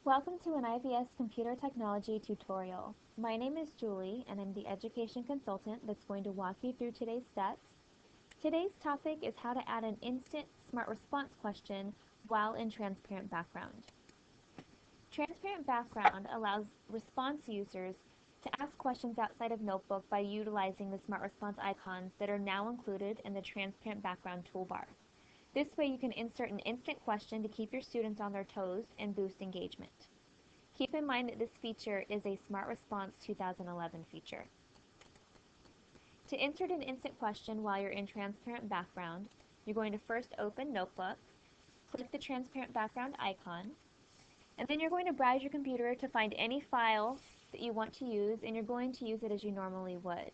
Welcome to an IVS computer technology tutorial. My name is Julie and I'm the education consultant that's going to walk you through today's steps. Today's topic is how to add an instant smart response question while in transparent background. Transparent background allows response users to ask questions outside of Notebook by utilizing the smart response icons that are now included in the transparent background toolbar. This way you can insert an instant question to keep your students on their toes and boost engagement. Keep in mind that this feature is a Smart Response 2011 feature. To insert an instant question while you're in transparent background, you're going to first open Notebook, click the transparent background icon, and then you're going to browse your computer to find any file that you want to use, and you're going to use it as you normally would.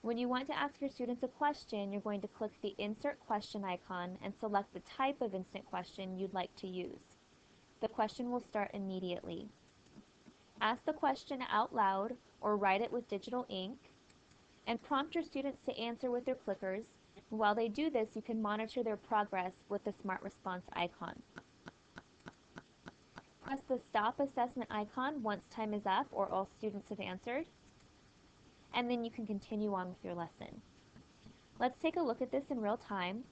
When you want to ask your students a question, you're going to click the Insert Question icon and select the type of instant question you'd like to use. The question will start immediately. Ask the question out loud or write it with digital ink, and prompt your students to answer with their clickers. While they do this, you can monitor their progress with the Smart Response icon. Press the Stop Assessment icon once time is up or all students have answered, and then you can continue on with your lesson. Let's take a look at this in real time.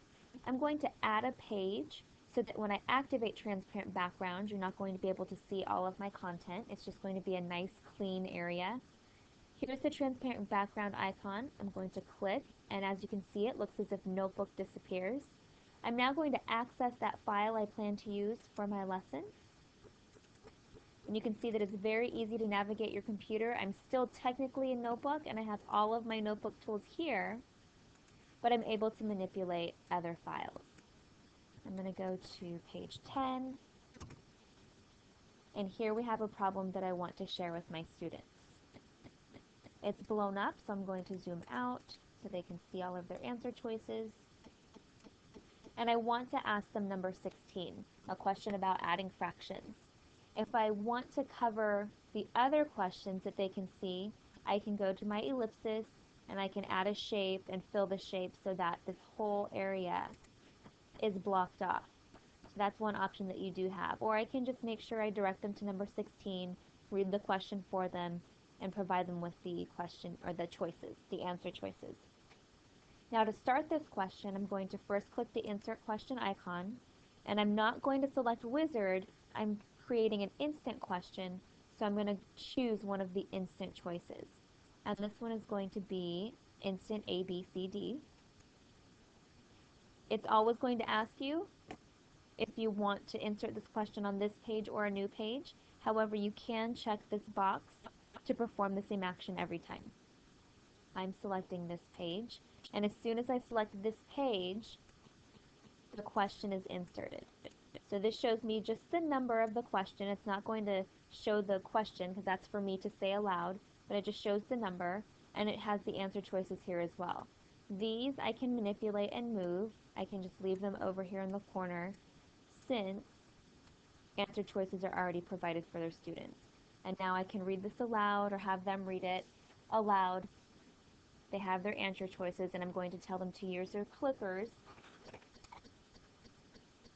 I'm going to add a page so that when I activate transparent background, you're not going to be able to see all of my content. It's just going to be a nice clean area. Here's the transparent background icon. I'm going to click, and as you can see, it looks as if Notebook disappears. I'm now going to access that file I plan to use for my lesson. And you can see that it's very easy to navigate your computer. I'm still technically in Notebook and I have all of my Notebook tools here, but I'm able to manipulate other files. I'm going to go to page 10, and here we have a problem that I want to share with my students. It's blown up, so I'm going to zoom out so they can see all of their answer choices. And I want to ask them number 16, a question about adding fractions. If I want to cover the other questions that they can see, I can go to my ellipsis and I can add a shape and fill the shape so that this whole area is blocked off. So that's one option that you do have. Or I can just make sure I direct them to number 16, read the question for them, and provide them with the question or the choices, the answer choices. Now to start this question, I'm going to first click the Insert Question icon, and I'm not going to select Wizard. I'm creating an instant question, so I'm going to choose one of the instant choices. And this one is going to be instant A, B, C, D. It's always going to ask you if you want to insert this question on this page or a new page. However, you can check this box to perform the same action every time. I'm selecting this page, and as soon as I select this page, the question is inserted. So this shows me just the number of the question. It's not going to show the question because that's for me to say aloud, but it just shows the number, and it has the answer choices here as well. These I can manipulate and move. I can just leave them over here in the corner since answer choices are already provided for their students. And now I can read this aloud or have them read it aloud. They have their answer choices, and I'm going to tell them to use their clickers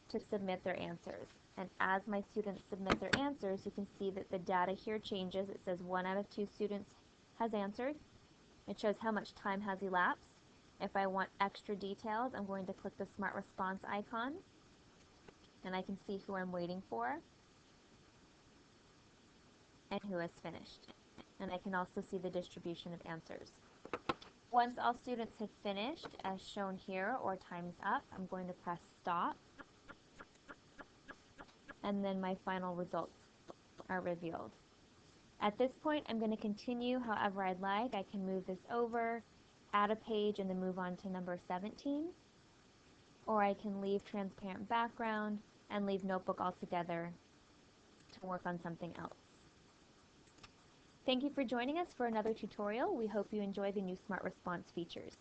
to submit their answers. And as my students submit their answers, you can see that the data here changes. It says 1 out of 2 students has answered. It shows how much time has elapsed. If I want extra details, I'm going to click the Smart Response icon, and I can see who I'm waiting for and who has finished. And I can also see the distribution of answers. Once all students have finished, as shown here, or time's up, I'm going to press Stop, and then my final results are revealed. At this point, I'm going to continue however I'd like. I can move this over, add a page, and then move on to number 17. Or I can leave transparent background and leave Notebook altogether to work on something else. Thank you for joining us for another tutorial. We hope you enjoy the new Smart Response features.